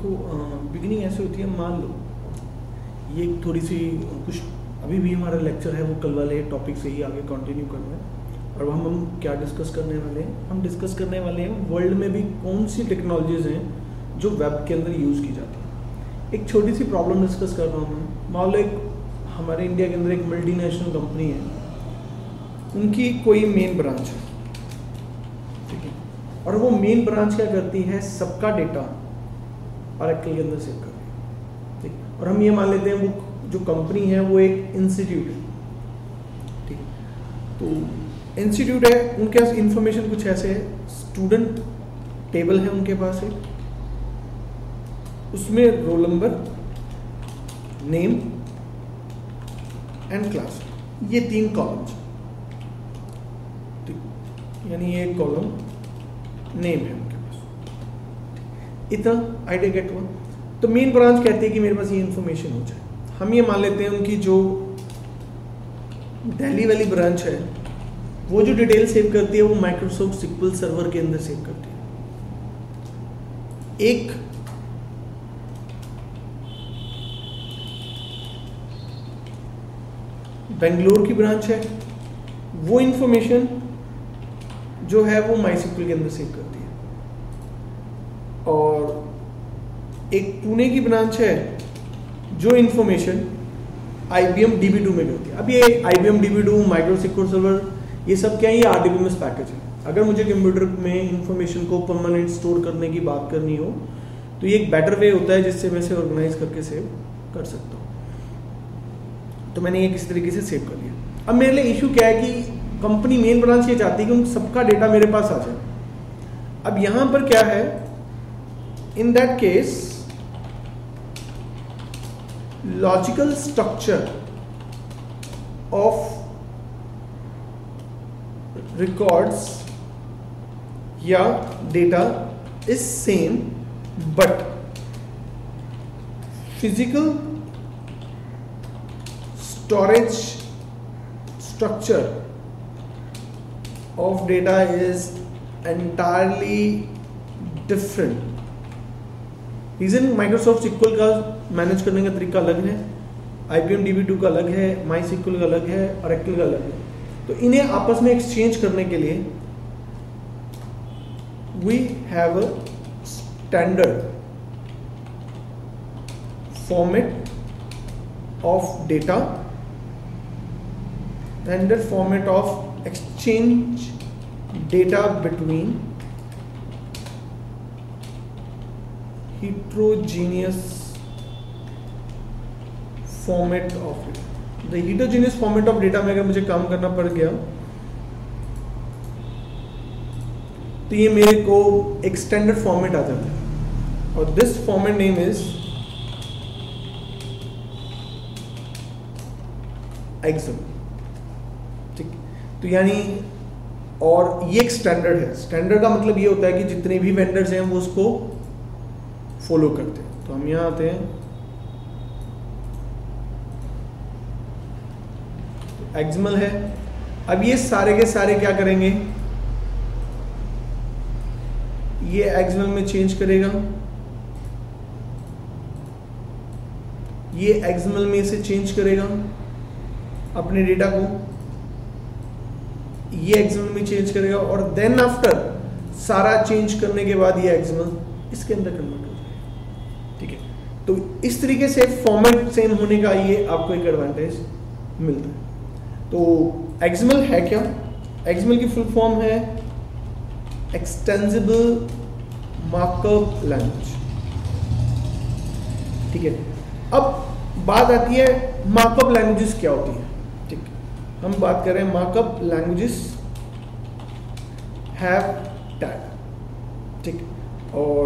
Beginning ऐसे होती है, मान लो ये थोड़ी सी कुछ अभी भी हमारा लेक्चर है वो कल वाले टॉपिक से ही आगे कंटिन्यू करना है। और हम क्या डिस्कस करने वाले हैं, हम डिस्कस करने वाले हैं वर्ल्ड में भी कौन सी टेक्नोलॉजीज़ हैं जो वेब के अंदर यूज़ की जाती हैं। एक छोटी सी प्रॉब्लम डिस्कस कर रहा हूँ मैं। मान लो एक हमारे इंडिया के अंदर एक मल्टीनेशनल कंपनी है, उनकी कोई मेन ब्रांच है, ठीक है, और वो मेन ब्रांच क्या करती है, सबका डेटा ऑरेकल के अंदर सेव कर रही है, ठीक। और हम ये मान लेते हैं वो जो कंपनी है वो एक इंस्टीट्यूट है, ठीक है। तो इंस्टीट्यूट है, उनके पास इंफॉर्मेशन कुछ ऐसे है, स्टूडेंट टेबल है उनके पास एक, उसमें roll number, name and class, ये 3 कॉलम्स, यानी ये कॉलम नेम है उनके पास। इतना आइडिया गेट हुआ। तो मेन ब्रांच कहती है कि मेरे पास ये इंफॉर्मेशन हो जाए। हम ये मान लेते हैं उनकी जो दिल्ली वाली ब्रांच है वो जो डिटेल सेव करती है वो माइक्रोसॉफ्ट सिक्वल सर्वर के अंदर सेव करती है। एक बेंगलोर की ब्रांच है, वो इंफॉर्मेशन जो है वो माईसिक्वल के अंदर सेव करती है। और एक पुणे की ब्रांच है जो इंफॉर्मेशन IBM DB2 में करती है। अब ये IBM DB2, माइक्रोसिक्वल सर्वर, ये सब क्या है, ये RDBMS पैकेज है। अगर मुझे कंप्यूटर में इंफॉर्मेशन को परमानेंट स्टोर करने की बात करनी हो तो ये एक बेटर वे होता है जिससे मैं इसे ऑर्गेनाइज करके सेव कर सकता हूँ। तो मैंने ये किसी तरीके से सेव कर लिया। अब मेरे लिए इशू क्या है कि कंपनी मेन ब्रांच ये चाहती है कि उन सबका डेटा मेरे पास आ जाए। अब यहां पर क्या है, in that case logical structure of records या data is same, but physical storage structure of data is entirely different. Reason Microsoft SQL का मैनेज करने का तरीका अलग है, IBM DB2 का अलग है, MySQL का अलग है, Oracle का अलग है। तो इन्हें आपस में एक्सचेंज करने के लिए we have a standard format of data, standard format of exchange data between heterogeneous format of it. The heterogeneous format of data में अगर मुझे काम करना पड़ गया तो ये मेरे को एक स्टैंडर्ड फॉर्मेट आ जाता है, और this format name is Excel, ठीक। तो यानी, और ये एक स्टैंडर्ड है। स्टैंडर्ड का मतलब ये होता है कि जितने भी वेंडर्स हैं वो उसको फॉलो करते हैं। तो हम यहां आते हैं, एक्सएमएल है। अब ये सारे के सारे क्या करेंगे, ये एक्सएमएल में चेंज करेगा, ये एक्सएमएल में इसे चेंज करेगा अपने डेटा को, ये एक्सएमएल में चेंज करेगा, और देन आफ्टर सारा चेंज करने के बाद ये एक्सएमएल इसके अंदर कन्वर्ट हो जाएगा, ठीक है। तो इस तरीके से फॉर्मेट सेम होने का ये आपको एक एडवांटेज मिलता है। तो एक्सएमएल है क्या, एक्सएमएल की फुल फॉर्म है एक्सटेंसिबल मार्कअप लैंग्वेज, ठीक है। अब बात आती है मार्कअप लैंग्वेजेस क्या होती है, ठीक। हम बात कर रहे हैं मार्कअप लैंग्वेजेस हैव टैग, ठीक। और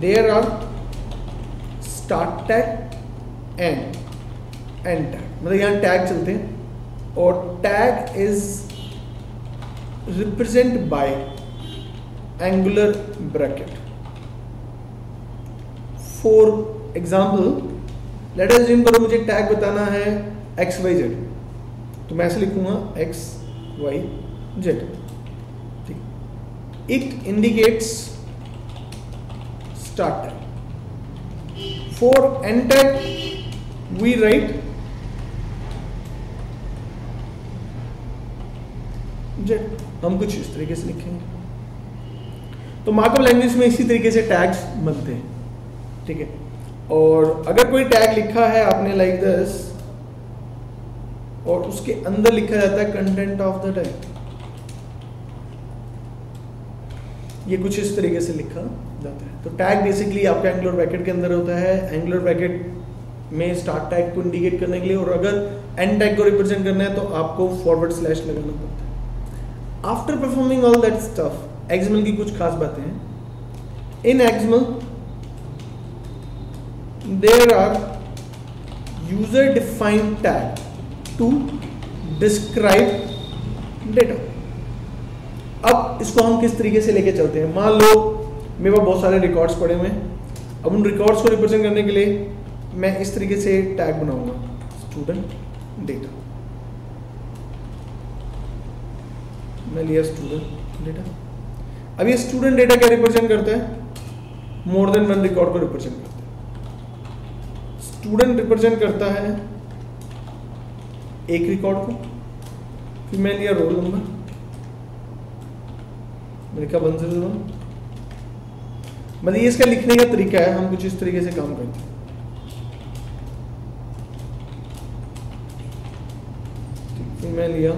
there are start tag and end tag, मतलब यहाँ टैग चलते हैं, और tag is represent by angular bracket. For example, let us assume करो मुझे टैग बताना है XYZ, तो मैं ऐसे लिखूंगा XYZ, ठीक। It indicates start tag. For end tag we write z. हम कुछ इस तरीके से लिखेंगे। तो मार्कअप लैंग्वेज में इसी तरीके से टैग्स बनते हैं, ठीक है। और अगर कोई टैग लिखा है आपने लाइक दिस और उसके अंदर लिखा जाता है कंटेंट ऑफ द टैग, ये कुछ इस तरीके से लिखा जाता है। तो टैग बेसिकली आपका एंगुलर ब्रैकेट के अंदर होता है, एंगुलर ब्रैकेट में स्टार्ट टैग को इंडिकेट करने के लिए, और अगर एंड टैग को रिप्रेजेंट करना है तो आपको फॉरवर्ड स्लैश लगाना पड़ता है। After performing all that stuff, XML की कुछ खास बातें हैं। In XML there are user defined tag to describe data. अब इसको हम किस तरीके से लेके चलते हैं। मान लो मेरे पास बहुत सारे रिकॉर्ड्स पड़े हुए हैं, अब उन रिकॉर्ड्स को रिप्रेजेंट करने के लिए मैं इस तरीके से टैग बनाऊंगा, स्टूडेंट डेटा। मैं लिया स्टूडेंट डेटा। अब ये स्टूडेंट डेटा क्या रिप्रेजेंट करता है? मोर देन वन रिकॉर्ड को रिप्रेजेंट करता है। स्टूडेंट रिप्रेजेंट करता है एक रिकॉर्ड को, फिर मैं लिया रोल नंबर, मैंने कहा 101। मतलब ये इसका लिखने का तरीका है, हम कुछ इस तरीके से काम करते हैं। फिर मैं लिया,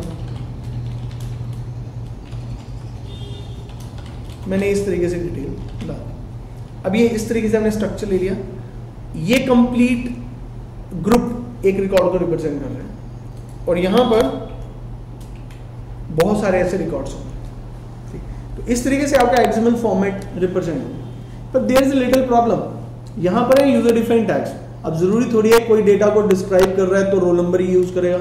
मैंने इस तरीके से डिटेल डाल। अब ये इस तरीके से हमने स्ट्रक्चर ले लिया। ये कंप्लीट ग्रुप एक रिकॉर्ड को रिप्रेजेंट कर रहे हैं, और यहां पर बहुत सारे ऐसे रिकॉर्ड्स होंगे। तो इस तरीके से आपका XML फॉर्मेट रिप्रेजेंट होगा। पर there is a little problem, यहां पर है यूजर डिफाइंड टैग्स। अब जरूरी थोड़ी है कोई डेटा को डिस्क्राइब कर रहा है तो रोल नंबर ही यूज करेगा,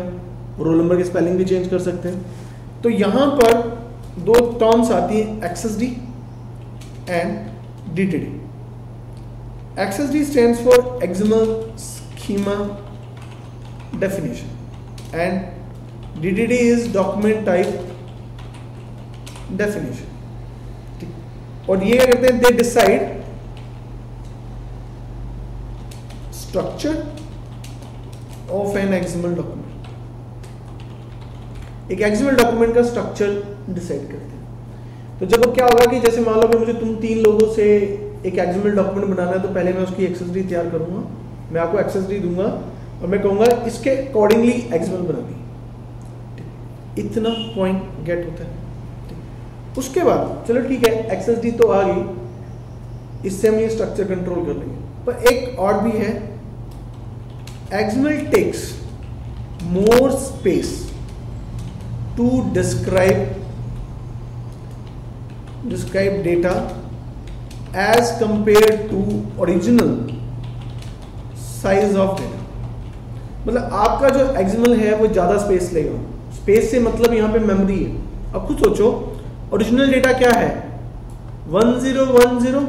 रोल नंबर की स्पेलिंग भी चेंज कर सकते हैं। तो यहां पर दो टर्म्स आती है, XSD and DTD. XSD stands for XML Schema Definition and DTD is Document Type Definition. और ये क्या करते हैं? They decide structure of an XML document. एक XML डॉक्यूमेंट का स्ट्रक्चर डिसाइड करते हैं। तो जब अब क्या होगा कि जैसे मान लो कि मुझे तुम 3 लोगों से एक XML डॉक्यूमेंट बनाना है, तो पहले मैं उसकी XSD तैयार करूंगा, मैं आपको XSD दूंगा और मैं कहूंगा इसके अकॉर्डिंगली XML बना दी। इतना पॉइंट गेट होता है। उसके बाद चलो ठीक है, XSD तो आ गई, इससे हम ये स्ट्रक्चर कंट्रोल कर लेंगे। पर एक और भी है, XML takes more space to describe data as compared to original size of data। मतलब आपका जो XML है वो ज़्यादा स्पेस लेगा। स्पेस से मतलब यहाँ पे मेमोरी है। अब खुद सोचो, ओरिजिनल डेटा क्या है? 1010,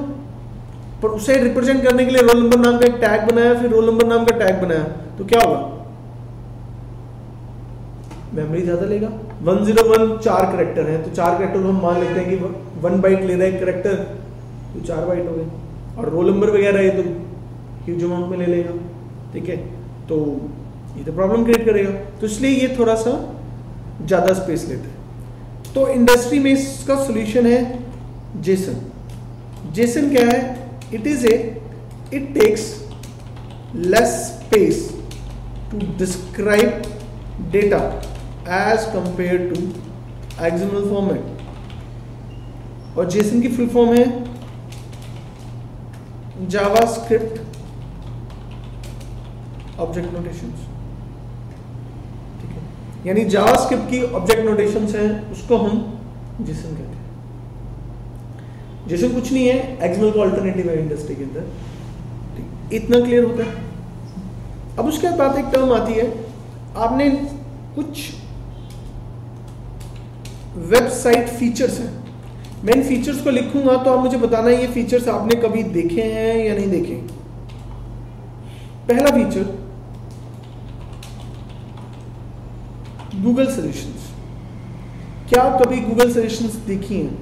पर उसे रिप्रेजेंट करने के लिए रोल नंबर नाम का एक टैग बनाया, फिर रोल नंबर नाम का टैग बनाया, तो क्या होगा? मेमोरी ज़्यादा लेगा। 101 4 कैरेक्टर हैं, तो 4 कैरेक्टर हम मान लेते हैं कि 1 बाइट ले रहा है कैरेक्टर, तो 4 बाइट हो गए। और रोल नंबर वगैरह है तो ह्यूज अमाउंट में ले लेगा, ठीक है। तो ये तो प्रॉब्लम क्रिएट करेगा, तो इसलिए ये थोड़ा सा ज़्यादा स्पेस लेते हैं। तो इंडस्ट्री में इसका सोल्यूशन है जेसन। जेसन क्या है? It takes less space to describe data as compared to XML format। और JSON की फुल फॉर्म है जावास्क्रिप्ट ऑब्जेक्ट नोटेशंस, ठीक है। यानी जावास्क्रिप्ट की ऑब्जेक्ट नोटेशंस हैं, उसको हम JSON कहते हैं। JSON कुछ नहीं है, XML का अल्टरनेटिव है इंडस्ट्री के अंदर, ठीक। इतना क्लियर होता है। अब उसके बाद एक टर्म आती है, आपने कुछ वेबसाइट फीचर्स हैं, मैं इन फीचर्स को लिखूंगा तो आप मुझे बताना ये फीचर्स आपने कभी देखे हैं या नहीं देखे। पहला फीचर, गूगल सजेशंस। क्या आप कभी गूगल सजेशंस देखी हैं?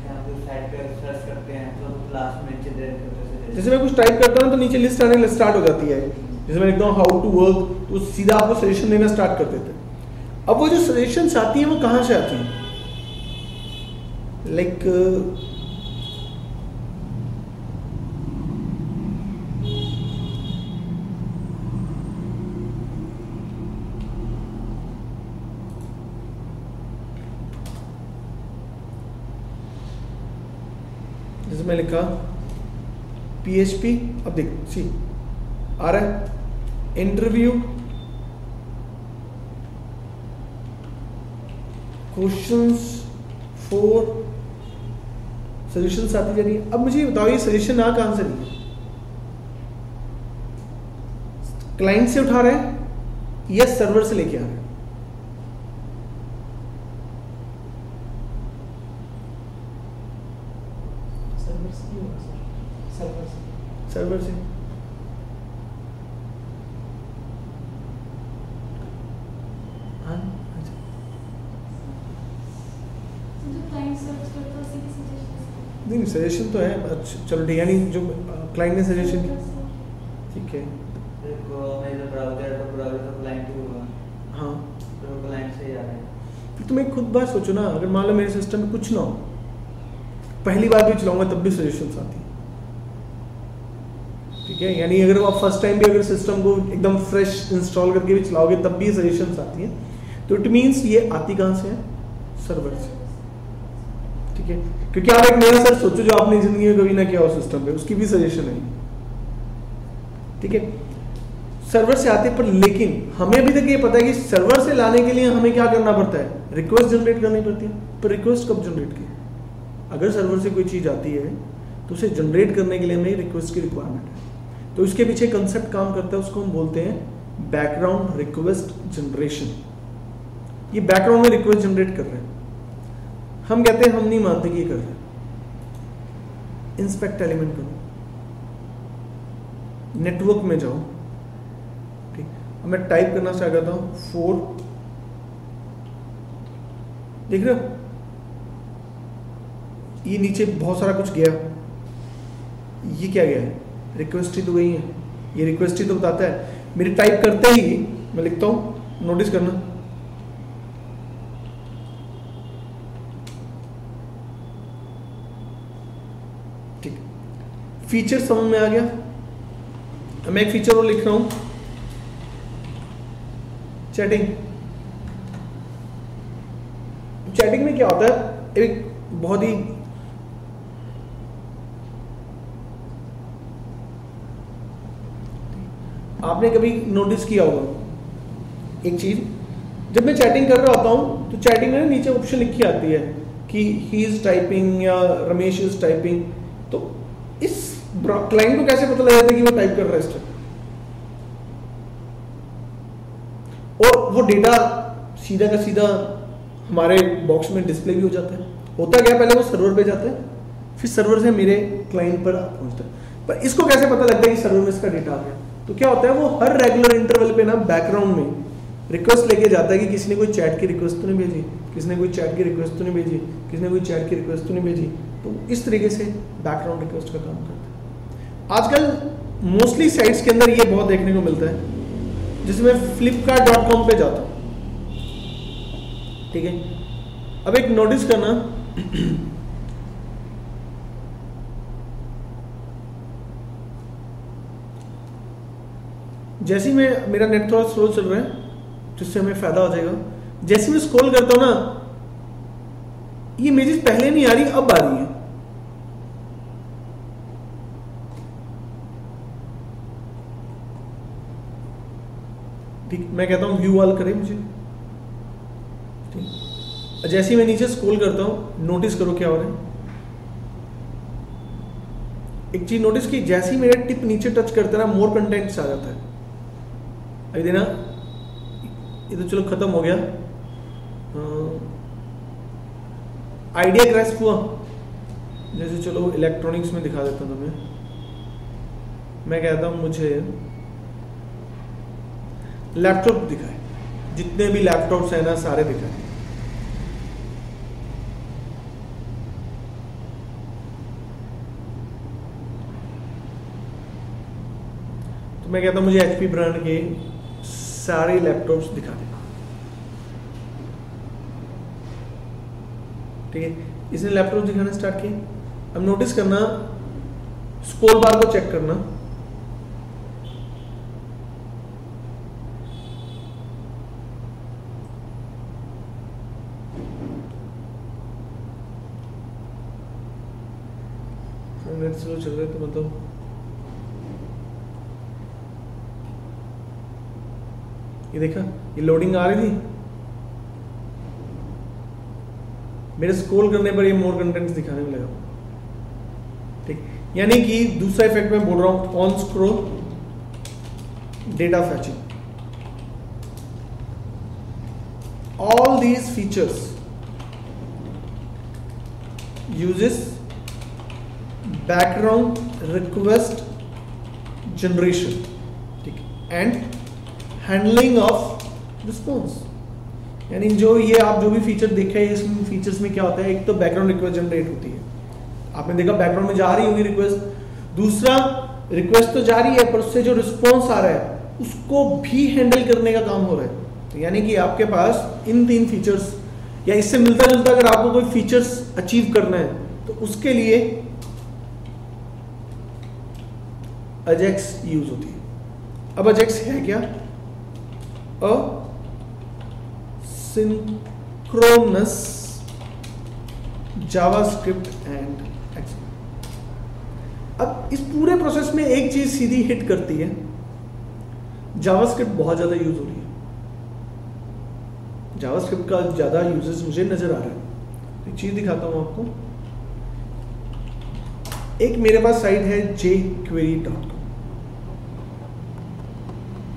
हम कुछ साइट पे सर्च करते हैं तो लास्ट में नीचे जनरेट करते हैं। जैसे मैं कुछ टाइप करता हूँ तो नीचे लिस्ट आने स्टार्ट हो जाती है। जैसे मैं लिखता हूँ हाउ टू वर्क, तो सीधा आपको सजेशन देना स्टार्ट कर देते हैं। अब वो जो सजेशंस आती हैं वो कहाँ से आती हैं? लाइक जैसे मैं लिखा PHP, अब देख सी आ रहा है इंटरव्यू क्वेश्चंस फॉर सजेशंस आती जा रही है। अब मुझे बताओ ये सजेशन आ कहां से रही है? क्लाइंट से उठा रहा है या सर्वर से लेके आ रहा है? सर्वर से। नहीं सजेशन तो है, अच्छा चलो ठीक है, यानी जो क्लाइंट ने सजेशन किया, ठीक है। देखो मेरा ब्राउज़र तो क्लाइंट होगा, हाँ तो क्लाइंट से ही आ रहा है। फिर तुम एक खुद बात सोचो ना, अगर मान लो मेरे सिस्टम में कुछ ना हो, पहली बार भी चलाऊंगा तब भी सजेशंस आती है, ठीक है। यानी अगर आप फर्स्ट टाइम भी अगर सिस्टम को एकदम फ्रेश इंस्टॉल करके भी चलाओगे तब भी सजेशंस आती है, तो इट मीन्स ये आती कहाँ से है? सर्वर से, ठीक है। क्योंकि आप एक नया सर्च सोचो जो आपने जिंदगी में कभी ना किया हो सिस्टम पे, उसकी भी सजेशन है, ठीक है। सर्वर से आते, पर लेकिन हमें अभी तक ये पता है कि सर्वर से लाने के लिए हमें क्या करना पड़ता है? रिक्वेस्ट जनरेट करनी पड़ती है। पर रिक्वेस्ट कब जनरेट की? अगर सर्वर से कोई चीज आती है तो उसे जनरेट करने के लिए हमें रिक्वेस्ट की रिक्वायरमेंट है। तो इसके पीछे कंसेप्ट काम करता है, उसको हम बोलते हैं बैकग्राउंड रिक्वेस्ट जनरेशन। ये बैकग्राउंड में रिक्वेस्ट जनरेट कर रहे हैं, हम कहते हैं हम नहीं मानते कि ये कर रहे हैं। इंस्पेक्ट एलिमेंट करो, नेटवर्क में जाओ, ठीक। अब मैं टाइप करना स्टार्ट करता हूं 4, देख रहे हो ये नीचे बहुत सारा कुछ गया, ये क्या गया है? रिक्वेस्ट ही तो गई है, ये रिक्वेस्ट ही तो बताता है। मेरे टाइप करते ही मैं लिखता हूं, नोटिस करना, ठीक। फीचर समझ में आ गया। मैं एक फीचर और लिख रहा हूं, चैटिंग। चैटिंग में क्या होता है, एक बहुत ही आपने कभी नोटिस किया होगा एक चीज, जब मैं चैटिंग कर रहा होता हूं तो चैटिंग में नीचे ऑप्शन लिखी आती है कि ही इज टाइपिंग या रमेश इज टाइपिंग। तो इस क्लाइंट को कैसे पता लग जाता है कि वो टाइप कर रहा है इस टाइम? और वो डेटा सीधा का सीधा हमारे बॉक्स में डिस्प्ले भी हो जाता है। होता क्या, पहले वो सर्वर पे जाता है, फिर सर्वर से मेरे क्लाइंट पर पहुंचता है। पर इसको कैसे पता लगता है कि सर्वर में इसका डेटा आ गया? तो क्या होता है, वो हर रेगुलर इंटरवल पे ना बैकग्राउंड में रिक्वेस्ट लेके जाता है कि किसी ने कोई चैट की रिक्वेस्ट तो नहीं भेजी, किसी ने कोई चैट की रिक्वेस्ट तो नहीं भेजी, किसी ने कोई चैट की रिक्वेस्ट तो नहीं भेजी। तो इस तरीके से बैकग्राउंड रिक्वेस्ट का काम करता है। आजकल मोस्टली साइट्स के अंदर ये बहुत देखने को मिलता है। जैसे मैं flipkart.com पे जाता हूँ, ठीक है। अब एक नोटिस करना, जैसे ही मैं, मेरा नेट थोड़ा स्लो चल रहा है जिससे हमें फायदा हो जाएगा। जैसे मैं स्क्रॉल करता हूं ना, ये इमेजेस पहले नहीं आ रही, अब आ रही है। ठीक, मैं कहता हूं व्यू ऑल करे मुझे, ठीक। जैसे ही मैं नीचे स्क्रॉल करता हूं, नोटिस करो क्या हो रहा है। एक चीज नोटिस की, जैसे ही मेरे टिप नीचे टच करता है ना, मोर कंटेंट्स आ जाता है। अभी देना, ये तो चलो खत्म हो गया। आइडिया ग्रैस्प हुआ। जैसे चलो इलेक्ट्रॉनिक्स में दिखा देता हूं तुम्हें। मैं कहता हूं मुझे लैपटॉप दिखाए, जितने भी लैपटॉप्स हैं ना सारे दिखाए। तो मैं कहता हूँ मुझे HP ब्रांड के सारे लैपटॉप्स दिखा दे। ठीक है, इसने लैपटॉप दिखाना स्टार्ट किए। अब नोटिस करना, स्क्रॉल बार को चेक करना, नेट स्लो चल रहा है तो मतलब ये देखा, ये लोडिंग आ रही थी, मेरे स्क्रॉल करने पर ये मोर कंटेंट्स दिखाने में लगा। ठीक, यानी कि दूसरा इफेक्ट मैं बोल रहा हूं, on scroll data फैचिंग, all these features uses background request generation, ठीक, एंड हैंडलिंग ऑफ रिस्पॉन्स। यानी जो ये आप जो भी फीचर देखे हैं, इसमें फीचर्स में क्या होता है, एक तो बैकग्राउंड रिक्वेस्ट जनरेट होती है, आपने देखा बैकग्राउंड में जा रही होगी रिक्वेस्ट, दूसरा रिक्वेस्ट तो जा रही है पर उससे जो रिस्पॉन्स आ रहा है उसको भी हैंडल करने का काम हो रहा है। तो यानी कि आपके पास इन 3 फीचर्स या इससे मिलता जुलता अगर आपको कोई फीचर्स अचीव करना है तो उसके लिए अजेक्स यूज होती है। अब अजेक्स है क्या? Synchronous JavaScript and XML. अब इस पूरे प्रोसेस में एक चीज सीधी हिट करती है, जावास्क्रिप्ट बहुत ज्यादा यूज हो रही है, जावास्क्रिप्ट का ज्यादा यूजेस मुझे नजर आ रहा है। एक चीज दिखाता हूं आपको, एक मेरे पास साइट है jquery.com,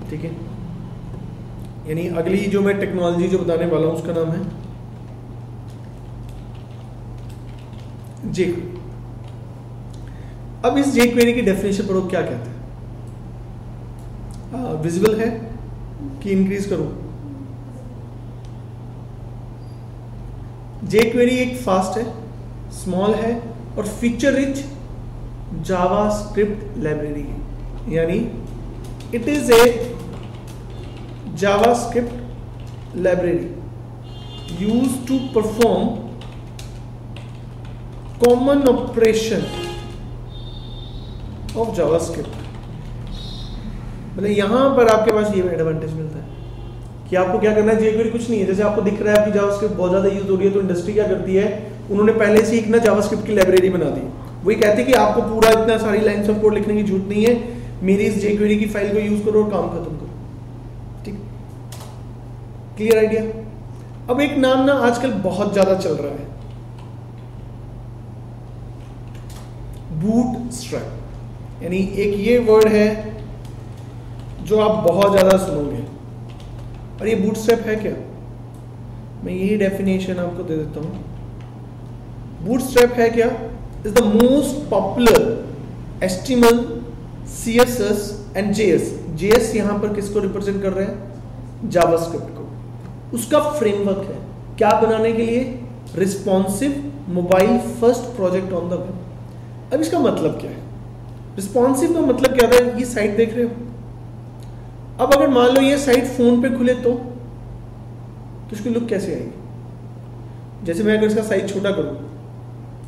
ठीक है, यानी अगली जो मैं टेक्नोलॉजी जो बताने वाला हूं उसका नाम है jQuery। अब इस jQuery की डेफिनेशन पर वो क्या कहते हैं? विजिबल है कि इंक्रीज करूं? jQuery एक फास्ट है, स्मॉल है और फीचर रिच जावास्क्रिप्ट लाइब्रेरी है, यानी it is a JavaScript library used to perform common operation of JavaScript। मतलब यहां पर आपके पास ये एडवांटेज मिलता है कि आपको क्या करना है, jQuery कुछ नहीं है, जैसे आपको दिख रहा है कि JavaScript बहुत ज्यादा यूज हो रही है, तो इंडस्ट्री क्या करती है, उन्होंने पहले से एक ना JavaScript की लाइब्रेरी बना दी। वही कहते हैं कि आपको पूरा इतना सारी लाइंस ऑफ कोड लिखने की जरूरत नहीं है, मेरी इस jQuery की फाइल को यूज करो और काम खत्म करो। Clear idea? अब एक नाम ना आजकल बहुत ज्यादा चल रहा है, बूटस्ट्रैप। यानी एक ये वर्ड है जो आप बहुत ज्यादा सुनोगे, और ये बूटस्ट्रैप है क्या? मैं यही डेफिनेशन आपको दे देता हूं। बूटस्ट्रैप है क्या? Is the most popular HTML, CSS and JS। JS यहां पर किसको रिप्रेजेंट कर रहे हैं? जावास्क्रिप्ट को। उसका फ्रेमवर्क है क्या बनाने के लिए? Responsive mobile first project on the web. अब इसका मतलब क्या है? रिस्पॉन्सिव का मतलब क्या है? ये साइट देख रहे हो, अब अगर मान लो ये साइट फोन पे खुले तो इसकी लुक कैसे आएगी? जैसे मैं अगर इसका साइज छोटा करूं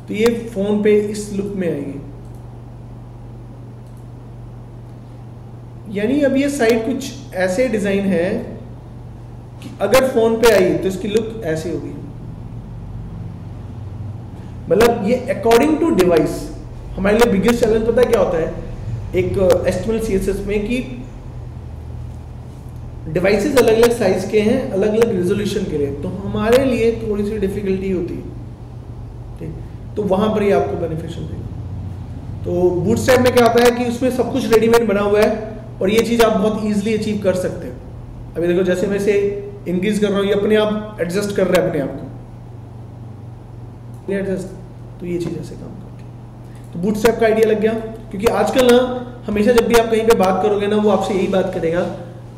तो ये फोन पे इस लुक में आएगी। यानी अब ये साइट कुछ ऐसे डिजाइन है कि अगर फोन पे आई तो इसकी लुक ऐसी होगी। मतलब ये अकॉर्डिंग टू डिवाइस। हमारे लिए बिगेस्ट चैलेंज पता है क्या होता है एक HTML CSS में, कि डिवाइसेस अलग अलग साइज के हैं, अलग अलग रेजोल्यूशन के लिए, तो हमारे लिए थोड़ी सी डिफिकल्टी होती है, ठीक, तो वहां पर ये आपको बेनिफिशियल देगा। तो बूटस्ट्रैप में क्या होता है कि उसमें सब कुछ रेडीमेड बना हुआ है और ये चीज आप बहुत इजीली अचीव कर सकते हो। अभी देखो जैसे मैं इसे इंक्रीज कर रहा हूं, ये अपने आप एडजस्ट कर रहा है अपने आप को, एडजस्ट, तो ये चीज ऐसे काम करती है। तो बूटस्ट्रैप का आइडिया लग गया, क्योंकि आजकल ना हमेशा जब भी आप कहीं पे बात करोगे ना, वो आपसे यही बात करेगा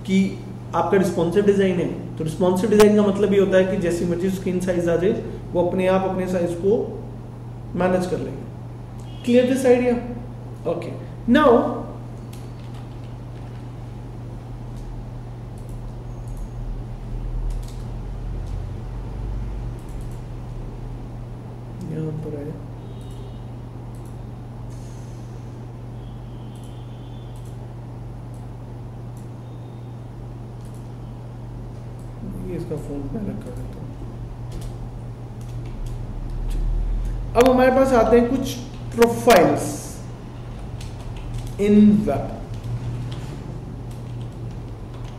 कि आपका रिस्पॉन्सिव डिजाइन है। तो रिस्पॉन्सिव डिजाइन का मतलब ये होता है कि जैसी मर्जी स्क्रीन साइज आ जाए वो अपने आप अपने साइज को मैनेज कर लेगा। Clear this idea? Okay, now यहाँ पर है, इसका फोन मैं अलग कर देता हूँ। अब हमारे पास आते हैं कुछ प्रोफाइल्स इन वेब।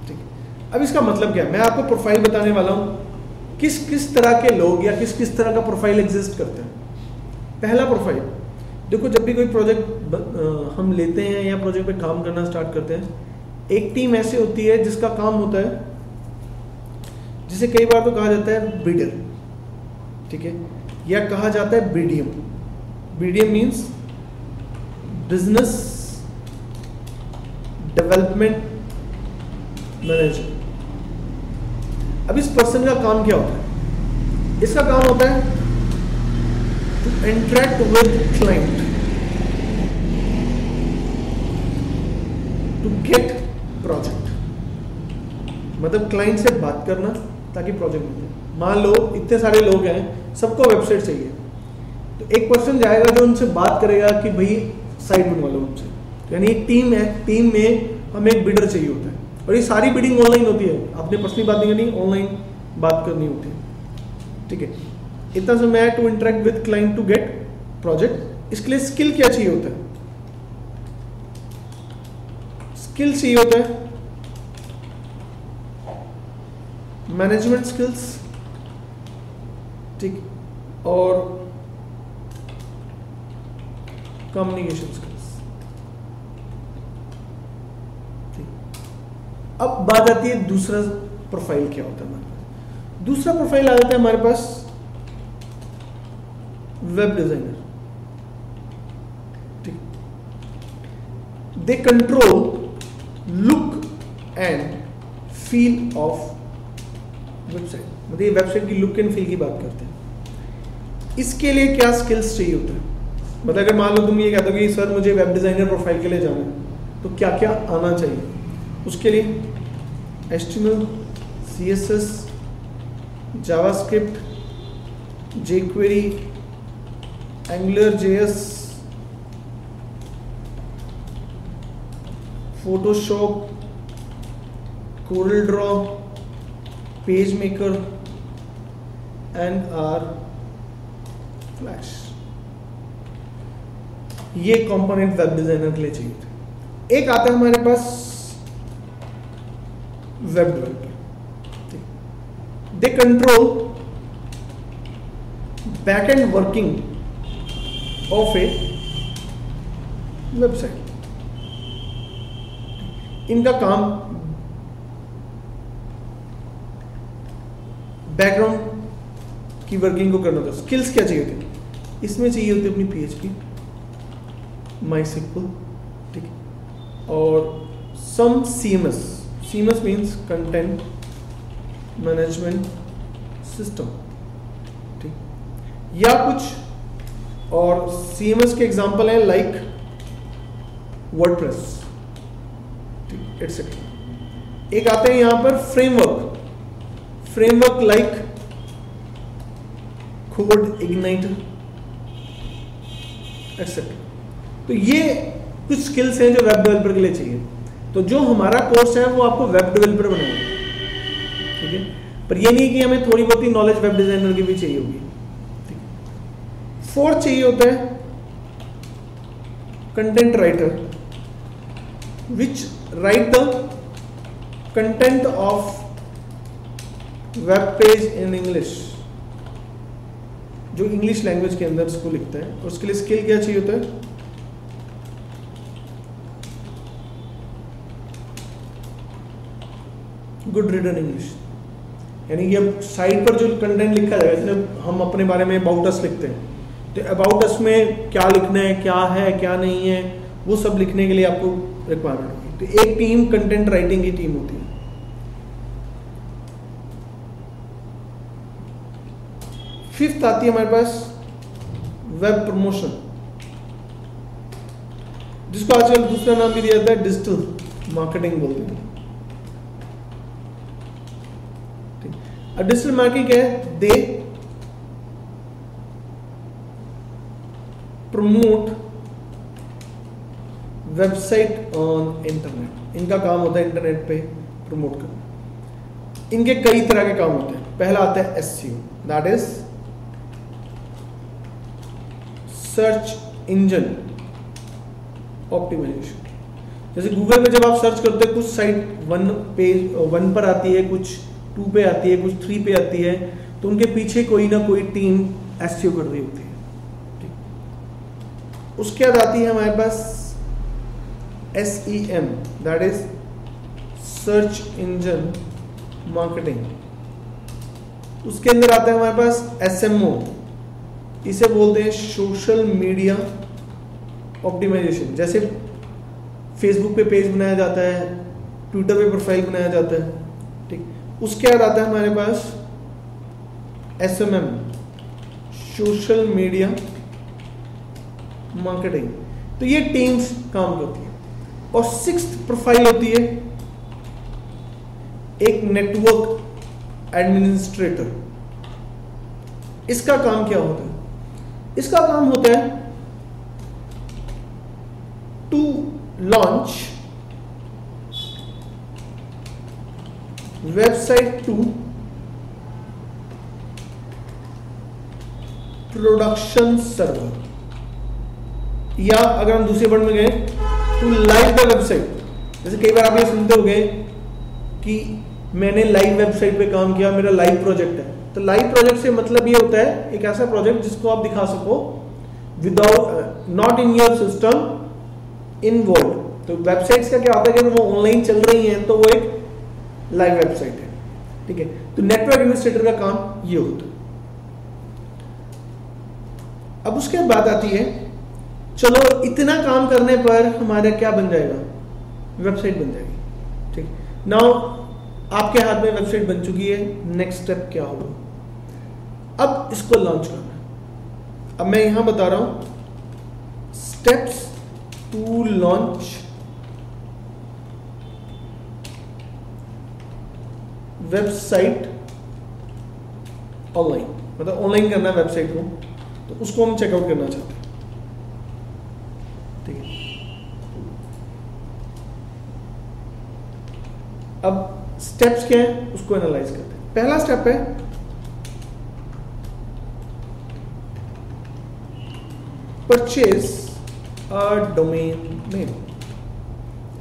ठीक, अब इसका मतलब क्या है, मैं आपको प्रोफाइल बताने वाला हूं, किस किस तरह के लोग या किस किस तरह का प्रोफाइल एग्जिस्ट करते हैं। पहला प्रोफाइल, देखो जब भी कोई प्रोजेक्ट हम लेते हैं या प्रोजेक्ट पे काम करना स्टार्ट करते हैं, एक टीम ऐसी होती है जिसका काम होता है, जिसे कई बार तो कहा जाता है बिडर, ठीक है, या कहा जाता है BDM. BDM means business development manager. अब इस पर्सन का काम क्या होता है? इसका काम होता है to interact with client, to get project, मतलब क्लाइंट से बात करना ताकि प्रोजेक्ट मिले। मान लो इतने सारे लोग हैं, सबको वेबसाइट चाहिए, तो एक पर्सन जाएगा जो उनसे बात करेगा कि भाई साइट बनवा लो उनसे। यानी एक टीम है, टीम में हमें एक बिडर चाहिए होता है, और ये सारी बिडिंग ऑनलाइन होती है, आपने पर्सनली बात नहीं करनी, ऑनलाइन बात करनी होती है। ठीक है, इतना समय है to interact with client to get project. इसके लिए स्किल क्या चाहिए होता है? स्किल चाहिए होता है मैनेजमेंट स्किल्स, ठीक, और कम्युनिकेशन स्किल्स। ठीक, अब बात आती है दूसरा प्रोफाइल क्या होता है हमारे पास। दूसरा प्रोफाइल आ जाता है हमारे पास वेब डिजाइनर। ठीक, they control look and feel of website, मतलब ये वेबसाइट की लुक एंड फील की बात करते हैं। इसके लिए क्या स्किल्स चाहिए होते हैं? मतलब अगर मान लो तुम ये कहते हो कि सर मुझे वेब डिजाइनर प्रोफाइल के लिए जाना है, तो क्या क्या आना चाहिए? उसके लिए HTML, CSS, JavaScript, jQuery, AngularJS, Photoshop, CorelDRAW, PageMaker, and Flash। ये कंपोनेंट वेब डिजाइनर के लिए चाहिए थे। एक आता है हमारे पास web developer, they control back end working of a website. इनका काम बैकग्राउंड की वर्किंग को करना था। स्किल्स क्या चाहिए थे? इसमें चाहिए होती अपनी PHP, MySQL, ठीक है, और सम CMS। CMS means content management system, ठीक, या कुछ और CMS के एग्जांपल हैं लाइक वर्डप्रेस, ठीक, एटसेट्रा। एक आते हैं यहां पर framework like code igniter etcetera. तो ये कुछ स्किल्स हैं जो वेब डेवलपर के लिए चाहिए। तो जो हमारा कोर्स है वो आपको वेब डेवलपर बनाएगा, ठीक है, पर ये नहीं कि हमें थोड़ी बहुत ही नॉलेज वेब डिजाइनर की भी चाहिए होगी। ठीक है, फोर्थ चाहिए होता है content writer, which right the content of web page in English, जो इंग्लिश लैंग्वेज के अंदर इसको लिखता है। और उसके लिए स्किल क्या चाहिए होता है? Good written English. यानी कि अब साइट पर जो कंटेंट लिखा जाएगा, जैसे हम अपने बारे में अबाउट अस लिखते हैं, तो अबाउट अस में क्या लिखना है, क्या है क्या नहीं है, वो सब लिखने के लिए आपको रिक्वायरमेंट होगी। तो एक टीम कंटेंट राइटिंग की टीम होती है। फिफ्थ आती है हमारे पास वेब प्रमोशन, जिसको आजकल दूसरा नाम भी दिया जाता है डिजिटल मार्केटिंग बोलते हैं। डिजिटल मार्केटिंग क्या है? They promote website on internet. इनका काम होता है इंटरनेट पे प्रमोट करना। इनके कई तरह के काम होते हैं। पहला आता है SEO, that is search engine optimization. जैसे गूगल पे जब आप सर्च करते हो, कुछ साइट 1 पर आती है, कुछ 2 पे आती है, कुछ 3 पे आती है, तो उनके पीछे कोई ना कोई टीम SEO कर रही होती है। ठीक। उसके बाद आती है हमारे पास SEM, that is search engine marketing. उसके अंदर आता है हमारे पास SMO, इसे बोलते हैं सोशल मीडिया ऑप्टिमाइजेशन। जैसे फेसबुक पे पेज बनाया जाता है, ट्विटर पे प्रोफाइल बनाया जाता है। ठीक। उसके बाद आता है हमारे पास SMM, सोशल मीडिया मार्केटिंग। तो ये टीम्स काम करती है। और 6th प्रोफाइल होती है एक नेटवर्क एडमिनिस्ट्रेटर। इसका काम क्या होता है? इसका काम होता है to launch website to production server, या अगर हम दूसरे वर्ड में गए टू लाइव द वेबसाइट। जैसे कई बार आप ये सुनते होंगे कि मैंने लाइव वेबसाइट पे काम किया, मेरा लाइव प्रोजेक्ट है। तो लाइव प्रोजेक्ट से मतलब ये होता है एक ऐसा प्रोजेक्ट जिसको आप दिखा सको without not in your system involve. तो वेबसाइट्स का क्या होता है कि वो ऑनलाइन चल रही हैं तो वो एक लाइव वेबसाइट है। ठीक है। तो नेटवर्क एडमिनिस्ट्रेटर का काम ये होता है। अब उसके बाद आती है, चलो इतना काम करने पर हमारा क्या बन जाएगा? वेबसाइट बन जाएगी। ठीक। नाउ आपके हाथ में वेबसाइट बन चुकी है, नेक्स्ट स्टेप क्या होगा? अब इसको लॉन्च करना है। अब मैं यहां बता रहा हूं steps to launch website online, मतलब ऑनलाइन करना है वेबसाइट को, तो उसको हम चेकआउट करना चाहते हैं। ठीक है। अब स्टेप्स क्या है उसको एनालाइज करते हैं। पहला स्टेप है परचेज अ डोमेन नेम।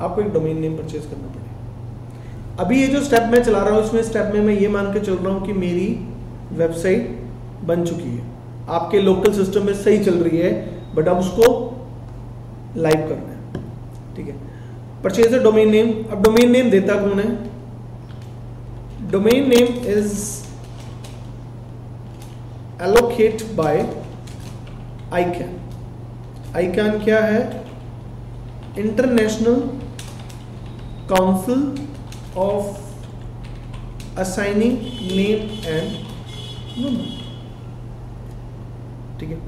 आपको एक डोमेन नेम परचेज करना पड़ेगा। अभी ये जो स्टेप मैं चला रहा हूं, इसमें स्टेप में मैं ये मान के चल रहा हूं कि मेरी वेबसाइट बन चुकी है, आपके लोकल सिस्टम में सही चल रही है, बट अब उसको लाइव करना है। ठीक है। Purchase a domain name. अब डोमेन नेम देता कौन है? Domain name is allocate by ICANN। ICANN क्या है? International council of assigning name and number. ठीक है।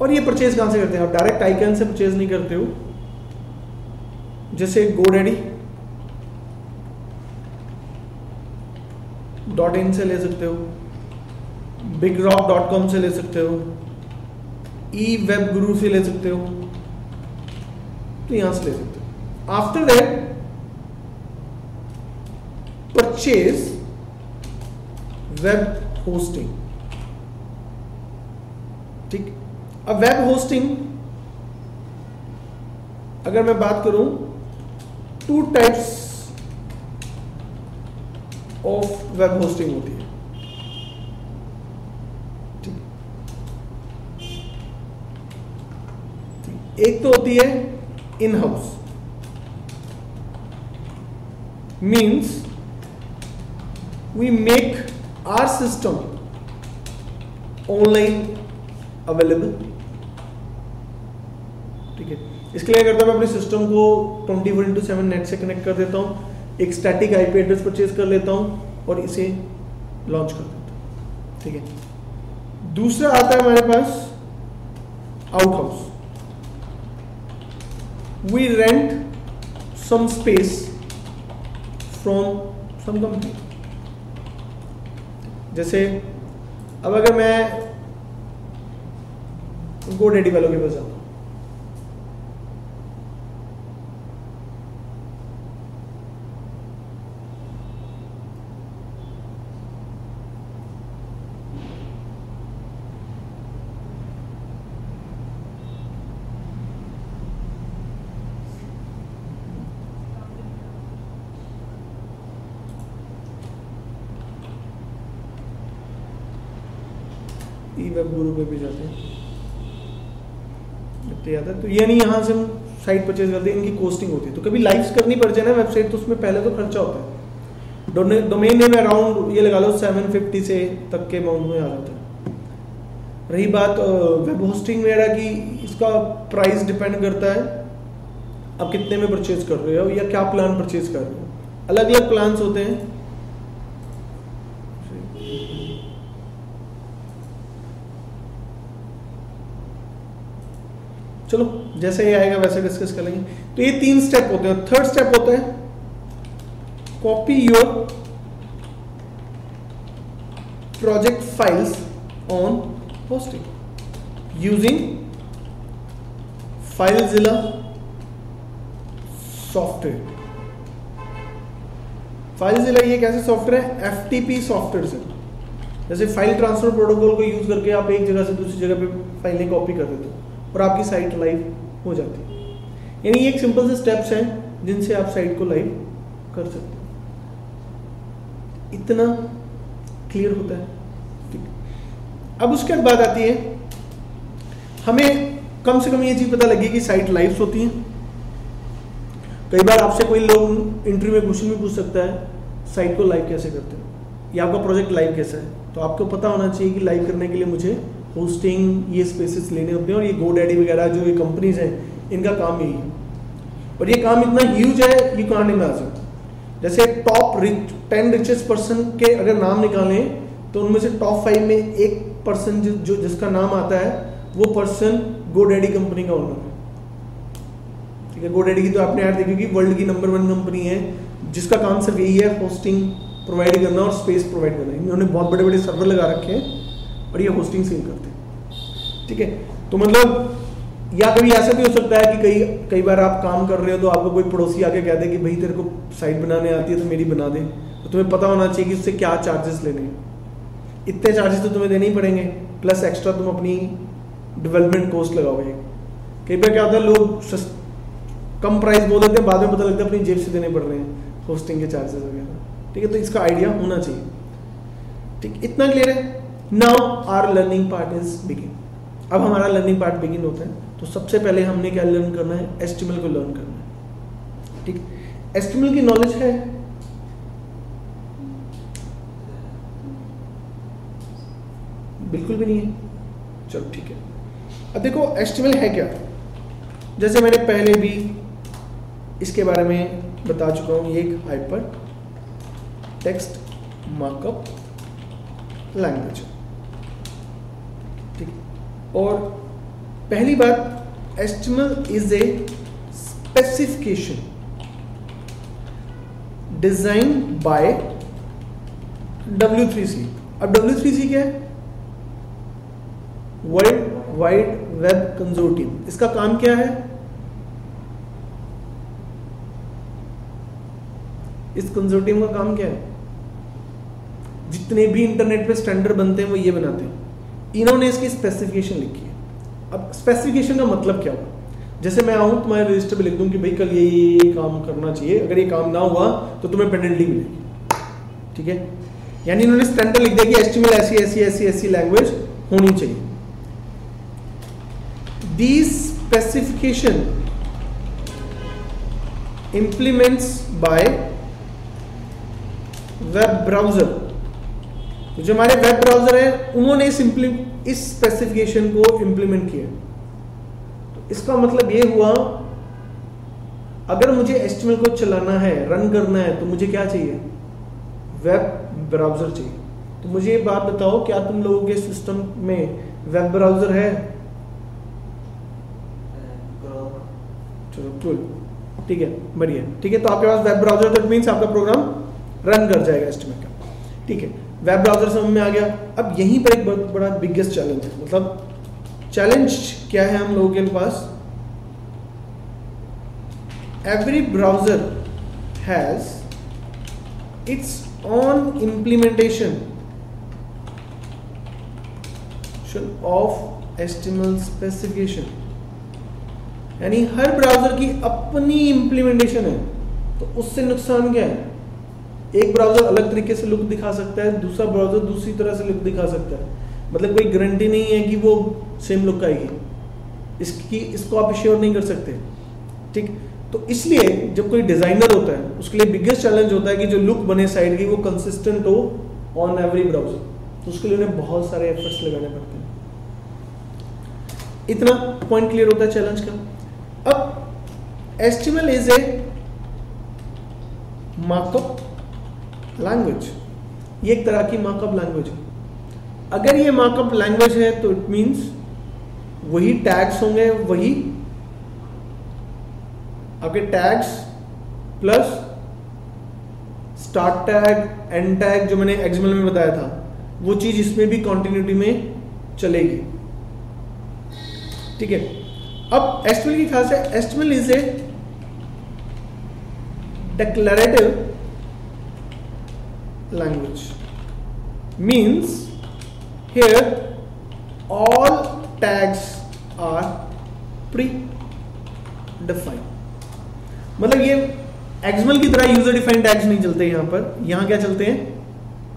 और ये परचेज कहां से करते हैं? आप डायरेक्ट ICANN से परचेज नहीं करते हो। जैसे GoDaddy .in से ले सकते हो, bigrock.com से ले सकते हो, eWebGuru से ले सकते हो, तो यहां से ले सकते हो। After that purchase web hosting. ठीक। अब वेब होस्टिंग अगर मैं बात करूं, 2 टाइप्स ऑफ वेब होस्टिंग होती है। ठीक। एक तो होती है in house, means we make our system online available. ठीक है। इसके लिए करता हूं, मैं अपने सिस्टम को 24/7 नेट से कनेक्ट कर देता हूं, एक स्टैटिक IP एड्रेस परचेज कर लेता हूं और इसे लॉन्च कर देता हूं। ठीक है। दूसरा आता है हमारे पास out house. We rent some space from some company. जैसे अब अगर मैं GoDaddy वालों के पास जाता हूं, ई वेब गुरु पे भी जाते हैं, इतने याद है। तो यानी यहाँ से हम साइट परचेज करते हैं, इनकी कोस्टिंग होती है। तो कभी लाइव्स करनी पड़ जाए ना वेबसाइट, तो उसमें पहले तो खर्चा होता है। डोमेन नेम अराउंड ये लगा लो 750 से तक के अमाउंट में आ जाता है। रही बात वेब होस्टिंग वगैरह की, इसका प्राइस डिपेंड करता है आप कितने में परचेज कर रहे हो या क्या प्लान परचेज कर रहे हो। अलग अलग प्लान्स होते हैं। चलो जैसे ये आएगा वैसे डिस्कस कर लेंगे। तो ये 3 स्टेप होते हैं। थर्ड स्टेप होता है copy your project files on hosting using FileZilla software. FileZilla ये कैसे सॉफ्टवेयर है? FTP सॉफ्टवेयर से। जैसे फाइल ट्रांसफर प्रोटोकॉल को यूज करके आप एक जगह से दूसरी जगह पे फाइलें कॉपी कर देते हो और आपकी साइट लाइव हो जाती है। यानी एक सिंपल से स्टेप्स हैं जिनसे आप साइट को लाइव कर सकते हो। इतना क्लियर होता है। ठीक। अब उसके बाद आती है हमें कम से कम ये चीज पता लगी कि साइट लाइव होती है। कई बार आपसे कोई लोग इंटरव्यू में क्वेश्चन भी पूछ सकता है साइट को लाइव कैसे करते हो या आपका प्रोजेक्ट लाइव कैसा है। तो आपको पता होना चाहिए कि लाइव करने के लिए मुझे होस्टिंग ये स्पेसेस लेने होते हैं और ये GoDaddy वगैरह जो ये कंपनीज हैं इनका काम यही है। और ये काम इतना ह्यूज है यू कांट इमेजिन। जैसे टॉप 10 रिचेस्ट पर्सन के अगर नाम निकालें तो उनमें से टॉप 5 में एक पर्सन जो जिसका नाम आता है वो पर्सन GoDaddy कंपनी का ओनर है। ठीक है, GoDaddy की तो आपने यार देखी कि वर्ल्ड की नंबर 1 कंपनी है जिसका काम सिर्फ यही है होस्टिंग प्रोवाइड करना और स्पेस प्रोवाइड करना। इन्होंने बहुत बड़े बड़े सर्वर लगा रखे हैं और ये होस्टिंग सेल करते हैं। ठीक है, तो मतलब या कभी ऐसा भी हो सकता है कि कई बार आप काम कर रहे हो तो आपको कोई पड़ोसी आके कह दे कि भाई तेरे को साइट बनाने आती है तो मेरी बना दे। तो तुम्हें पता होना चाहिए कि उससे क्या चार्जेस लेने हैं। इतने चार्जेस तो तुम्हें देने ही पड़ेंगे, प्लस एक्स्ट्रा तुम अपनी डेवलपमेंट कॉस्ट लगाओगे। कई बार क्या होता है लोग कम प्राइस बोल देते हैं, बाद में पता लगता है अपनी जेब से देने पड़ रहे हैं होस्टिंग के चार्जेस वगैरह। ठीक है, तो इसका आइडिया होना चाहिए। ठीक, इतना क्लियर है। Now our learning part is begin. अब हमारा लर्निंग पार्ट बिगिन होता है। तो सबसे पहले हमने क्या लर्न करना है? HTML को लर्न करना है। ठीक, HTML की नॉलेज है? बिल्कुल भी नहीं है। चलो ठीक है, अब देखो HTML है क्या। जैसे मैंने पहले भी इसके बारे में बता चुका हूं, ये एक हाइपर टेक्स्ट मार्कअप लैंग्वेज। ठीक, और पहली बात HTML is a specification design by W3C। अब W3C क्या है? World wide web consortium. इसका काम क्या है? इस कंसोर्टियम का काम क्या है? जितने भी इंटरनेट पे स्टैंडर्ड बनते हैं वो ये बनाते हैं। इन्होंने इसकी स्पेसिफिकेशन लिखी है। अब स्पेसिफिकेशन का मतलब क्या होगा? जैसे मैं आऊं तुम्हारे रजिस्टर पे लिख दूं कि भाई कल ये काम करना चाहिए, अगर ये काम ना हुआ तो तुम्हें पेनल्टी मिलेगी। ठीक है, यानी इन्होंने स्टैंडर्ड लिख दिया कि HTML ऐसी लैंग्वेज होनी चाहिए। These specification implements by web browser। तो जो हमारे वेब ब्राउजर है उन्होंने इस स्पेसिफिकेशन को इंप्लीमेंट किया। तो इसका मतलब ये हुआ अगर मुझे HTML को चलाना है, रन करना है, तो मुझे क्या चाहिए? वेब ब्राउजर चाहिए। तो मुझे ये बात बताओ, क्या तुम लोगों के सिस्टम में वेब ब्राउजर है? चलो कूल, ठीक है, बढ़िया। ठीक है, तो आपके पास वेब ब्राउजर, दैट मींस आपका प्रोग्राम रन कर जाएगा HTML का। ठीक है, वेब ब्राउजर समझ में आ गया। अब यहीं पर एक बहुत बड़ा बिगेस्ट चैलेंज है। मतलब चैलेंज क्या है हम लोगों के पास? Every browser has its own implementation of HTML specification। यानी हर ब्राउजर की अपनी इंप्लीमेंटेशन है। तो उससे नुकसान क्या है? एक ब्राउजर अलग तरीके से लुक दिखा सकता है, दूसरा ब्राउजर दूसरी तरह से लुक दिखा सकता है। मतलब कोई गारंटी नहीं है कि वो सेम लुक आएगी, इसको आप श्योर नहीं कर सकते, ठीक। तो इसलिए जब कोई डिजाइनर होता है उसके लिए बिगेस्ट चैलेंज होता है कि जो लुक बने साइट की वो कंसिस्टेंट हो ऑन एवरी ब्राउजर, तो उसके लिए उन्हें बहुत सारे एफर्ट्स लगाने पड़ते हैं। इतना पॉइंट क्लियर होता है चैलेंज का। अब HTML is a markup language, ये एक तरह की मार्कअप लैंग्वेज है। अगर ये मार्कअप लैंग्वेज है तो इट मींस वही टैग्स होंगे, वही आपके tags plus start tag and tag जो मैंने XML में बताया था वो चीज इसमें भी कंटिन्यूटी में चलेगी, ठीक है। अब HTML की खास है, HTML is a declarative language, means here all tags are pre-defined। मतलब ये XML की तरह यूजर डिफाइंड टैग्स नहीं चलते यहाँ पर, यहाँ क्या चलते हैं,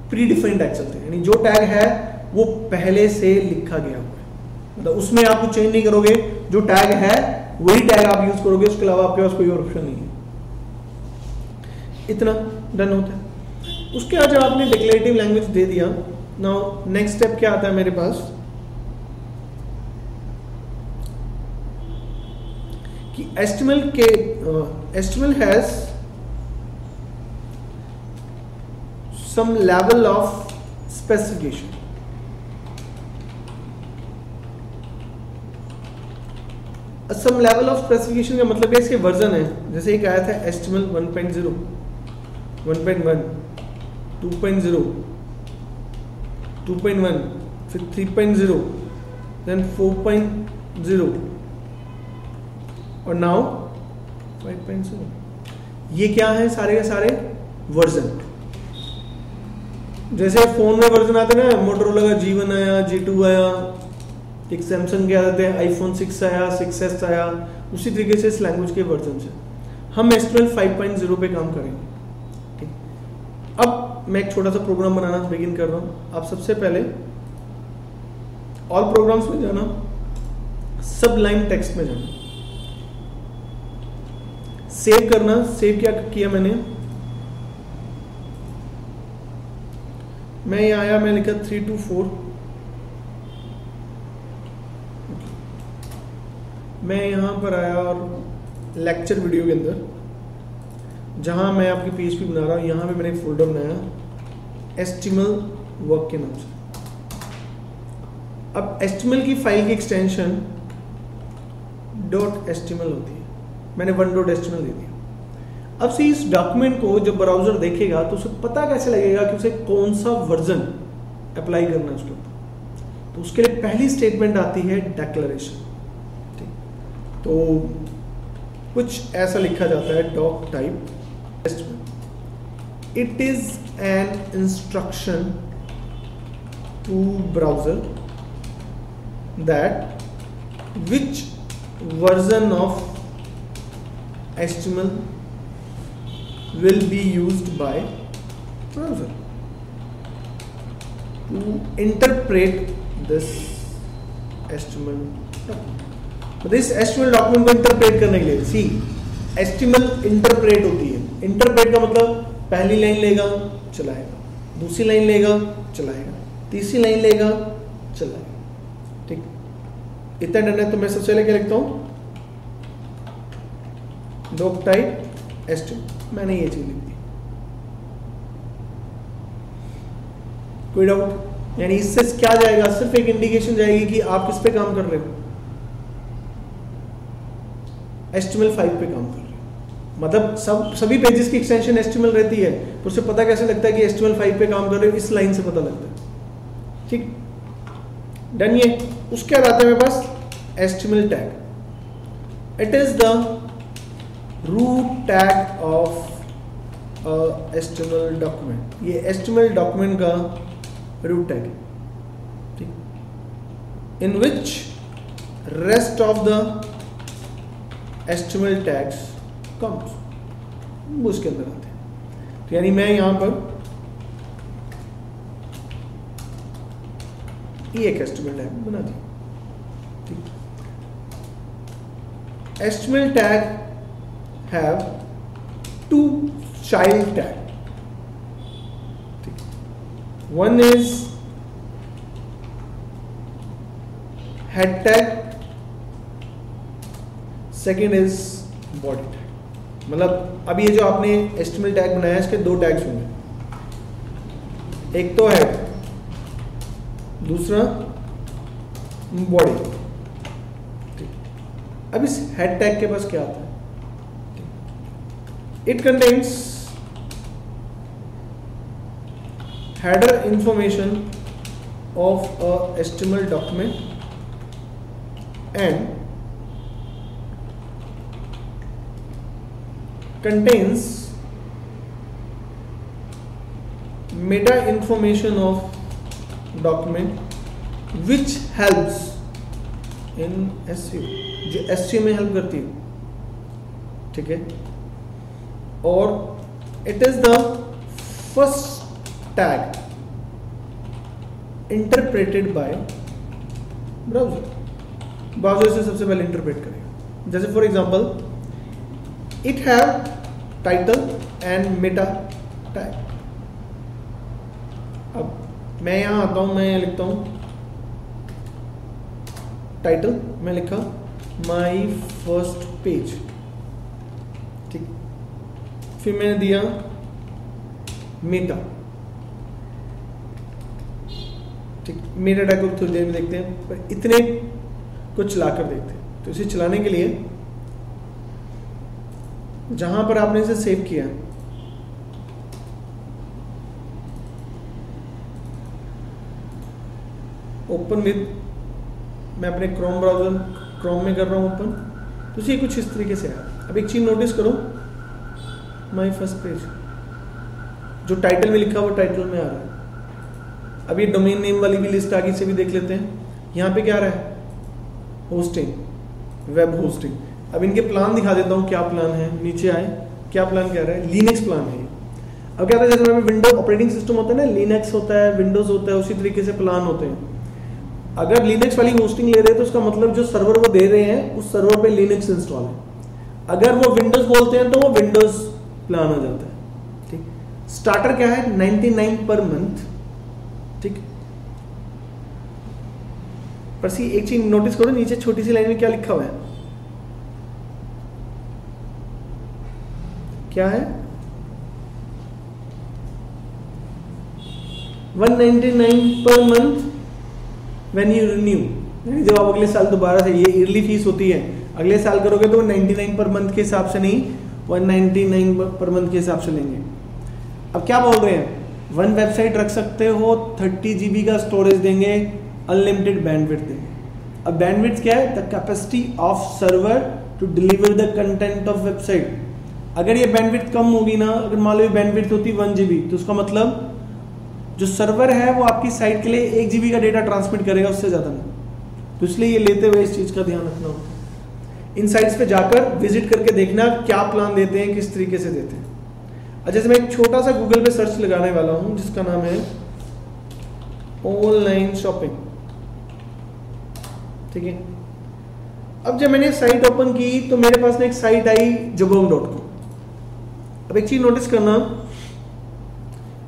प्री डिफाइंड टैग चलते हैं, यानी जो टैग है वो पहले से लिखा गया हुआ है, मतलब उसमें आप कुछ चेंज नहीं करोगे, जो टैग है वही टैग आप यूज करोगे, उसके अलावा आपके पास कोई और ऑप्शन नहीं है। इतना डन होता है। उसके बाद जब आपने डिक्लेरेटिव लैंग्वेज दे दिया, नाउ नेक्स्ट स्टेप क्या आता है मेरे पास कि HTML has some level of specification। Some level of specification का मतलब है इसके वर्जन है, जैसे एक आया था HTML 1.0, 1.1, 2.0, 2.1, फिर 3.0, देन 4.0 और नाउ 5.0। ये क्या है, सारे के सारे वर्जन। जैसे फोन में वर्जन आते हैं ना, मोटोरोला का G1 आया, G2 आया, एक सैमसंग के आते हैं iPhone 6 आया, 6s आया, उसी तरीके से इस लैंग्वेज के वर्जन से हम HTML 5.0 पे काम करेंगे, ठीक। अब मैं एक छोटा सा प्रोग्राम बनाना बिगिन कर रहा हूं। आप सबसे पहले ऑल प्रोग्राम्स में जाना, सबलाइन टेक्स्ट में जाना, सेव करना। सेव क्या किया मैंने, मैं यहाँ आया, मैं लिखा 324, मैं यहाँ पर आया और लेक्चर वीडियो के अंदर जहाँ मैं आपकी PHP बना रहा हूँ, यहाँ पे मैंने एक फोल्डर बनाया HTML वर्क के नाम से। अब HTML की फाइल की एक्सटेंशन .html होती है, मैंने 1.html दे दिया। अब से इस डॉक्यूमेंट को जब ब्राउजर देखेगा तो उसे पता कैसे लगेगा कि उसे कौन सा वर्जन अप्लाई करना है उसके ऊपर। तो उसके लिए पहली स्टेटमेंट आती है डिक्लेरेशन। तो कुछ ऐसा लिखा जाता है, doc type it is an instruction to browser that which version of HTML will be used by browser to interpret this HTML document। तो इस HTML डॉक्यूमेंट को इंटरप्रेट करने के लिए, सी HTML इंटरप्रेट होती है। इंटरप्रेट का मतलब पहली लाइन लेगा चलाएगा, दूसरी लाइन लेगा चलाएगा, तीसरी लाइन लेगा चलाएगा, ठीक। इतना डन है। तो मैं सबसे पहले क्या लिखता हूँ, डॉक टाइप HTML, मैंने ये चीज लिख दी। कोई डाउट? यानी इससे क्या जाएगा, सिर्फ एक इंडिकेशन जाएगी कि आप किस पे काम कर रहे हो, HTML 5 पे काम कर रहे हो। मतलब सभी पेजेस की एक्सटेंशन HTML रहती है, तो उससे पता कैसे लगता है कि HTML 5 पे काम कर रहे हो, इस लाइन से पता लगता है, ठीक। डन। ये उसके बाद आता है मेरे पास HTML tag. It is the root tag of HTML document. ये HTML डॉक्यूमेंट का रूट टैग है, ठीक। In which rest of the HTML tags comes, उसके अंदर आते हैं। तो यानी मैं यहां पर ये एक HTML टैग बना दिया। ठीक, HTML tag have 2 child tag. ठीक, one is head tag, second is body tag. मतलब अब ये जो आपने HTML टैग बनाया है इसके 2 टैग्स होंगे, एक तो हेड, दूसरा बॉडी। अब इस हेड टैग के पास क्या आता है? It contains header information of a HTML document and contains meta information of document which helps in SEO, जो SEO में हेल्प करती है। ठीक है, और it is the first tag interpreted by browser से सबसे पहले इंटरप्रेट करेगा। जैसे for example it have title and Meta tag. अब मैं यहां आता हूं, मैं लिखता हूं टाइटल, मैं लिखा माय फर्स्ट पेज। ठीक, फिर मैंने दिया मेटा। ठीक, मेटा टैग को थोड़ी देर में देखते हैं, पर इतने को चलाकर देखते हैं। तो इसे चलाने के लिए जहां पर आपने इसे सेव किया, ओपन विद, मैं अपने क्रोम ब्राउजर क्रोम में कर रहा हूं ओपन, तो ये कुछ इस तरीके से है। अब एक चीज नोटिस करो, माय फर्स्ट पेज, जो टाइटल में लिखा वो टाइटल में आ रहा है। अब ये डोमेन नेम वाली भी लिस्ट आगे से भी देख लेते हैं। यहाँ पे क्या आ रहा है? Hosting, web hosting. अब इनके प्लान दिखा देता हूँ क्या प्लान है। नीचे आए, क्या प्लान कह रहा है? लिनक्स प्लान है। अब क्या होता है, जैसे विंडो ऑपरेटिंग सिस्टम होता है ना, लिनक्स होता है, विंडोज होता है, उसी तरीके से प्लान होते हैं। अगर लिनक्स वाली होस्टिंग ले रहे हैं तो उसका मतलब जो सर्वर वो दे रहे हैं उस सर्वर पे लिनक्स इंस्टॉल है। अगर वो विंडोज बोलते हैं तो वो विंडोज प्लान हो जाता है। ठीक, स्टार्टर क्या है? 99 पर मंथ। ठीक, पर सी एक चीज नोटिस करो, नीचे छोटी सी लाइन में क्या लिखा हुआ है? क्या है? 199 per month when you renew. जब आप अगले साल दोबारा से, ये ईयरली फीस होती है, अगले साल करोगे तो 99 पर मंथ के हिसाब से नहीं, 199 पर मंथ के हिसाब से लेंगे। अब क्या बोल रहे हैं? 1 वेबसाइट रख सकते हो, 30 GB का स्टोरेज देंगे, अनलिमिटेड बैंडविड्थ देंगे। अब बैंडविड्थ क्या है? The capacity of server to deliver the content of website. अगर ये बैंडविड्थ कम होगी ना, अगर मान लो ये बैंडविड्थ होती 1 GB, तो उसका मतलब जो सर्वर है वो आपकी साइट के लिए 1 GB का डेटा ट्रांसमिट करेगा, उससे ज़्यादा नहीं। तो इसलिए ये लेते हुए इस चीज़ का ध्यान रखना होगा। इन साइट्स पे जाकर विजिट करके देखना क्या प्लान देते हैं, किस तरीके से देते हैं। अच्छा, जैसे मैं एक छोटा सा गूगल पे सर्च लगाने वाला हूँ जिसका नाम है ऑनलाइन शॉपिंग। ठीक है, अब जब मैंने साइट ओपन की तो मेरे पास ना एक साइट आई jabong.com। अब एक चीज नोटिस करना,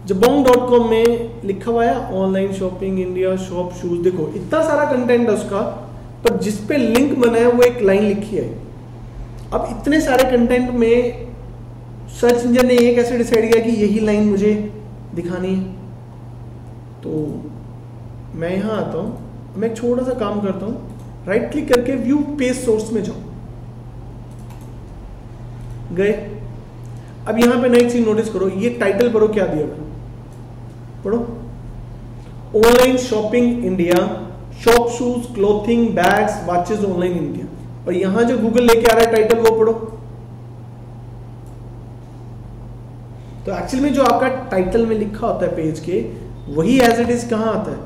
jabong.com में लिखा हुआ है online shopping India shop shoes. देखो इतना सारा कंटेंट है उसका, पर जिस पे लिंक बना है वो एक लाइन लिखी है। अब इतने सारे कंटेंट में सर्च इंजन ने ये कैसे डिसाइड किया कि यही लाइन मुझे दिखानी है? तो मैं यहाँ आता हूँ, मैं एक छोटा सा काम करता हूँ, राइट क्लिक करके व्यू पेज सोर्स में जाऊँ, गए। अब यहाँ पे नई चीज नोटिस करो, ये टाइटल पढ़ो, क्या दिया हुआ पढ़ो, online shopping India, shop shoes clothing bags watches online India. और यहां जो गूगल लेके आ रहा है टाइटल वो पढ़ो। तो एक्चुअली में जो आपका टाइटल में लिखा होता है पेज के, वही एज इट इज कहां आता है?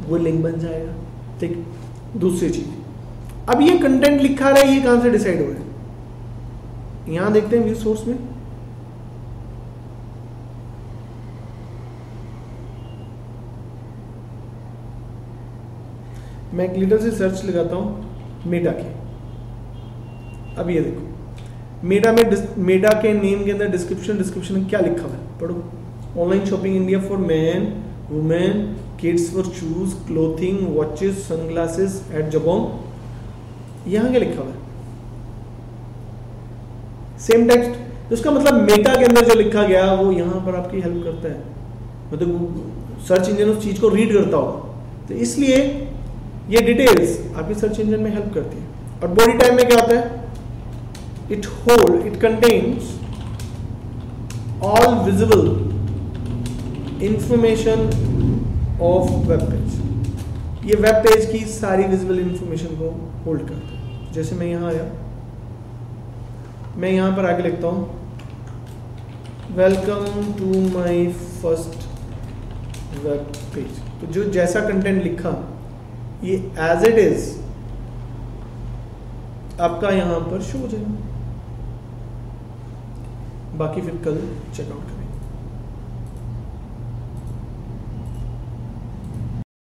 वो लिंक बन जाएगा। ठीक, दूसरी चीज, अब ये कंटेंट लिखा रहा है, ये कहां से डिसाइड हो रहा है? यहां देखते हैं व्यू सोर्स में, मैं एक लिटिल सी सर्च लगाता हूँ मेटा की। अब ये देखो मेटा में मेटा के नेम के अंदर डिस्क्रिप्शन में क्या लिखा हुआ है, पढ़ो। Online shopping India for man, women, kids for shoes, clothing, watches, sunglasses at Jabong. यहाँ क्या लिखा हुआ है? Same text. तो उसका मतलब मेटा के अंदर जो लिखा गया वो यहाँ पर आपकी हेल्प करता है, मतलब सर्च इंजन उस चीज को रीड करता होगा, तो इसलिए ये डिटेल्स आपकी सर्च इंजन में हेल्प करती है। और बॉडी टाइप में क्या होता है? It contains all visible information of web page. ये वेब पेज की सारी विजिबल इंफॉर्मेशन को होल्ड करता है। जैसे मैं यहाँ आया, मैं यहाँ पर आके लिखता हूँ welcome to my first web page, तो जो जैसा कंटेंट लिखा ये एज इट इज आपका यहाँ पर शो हो जाएगा। बाकी फिर कल चेकआउट करें।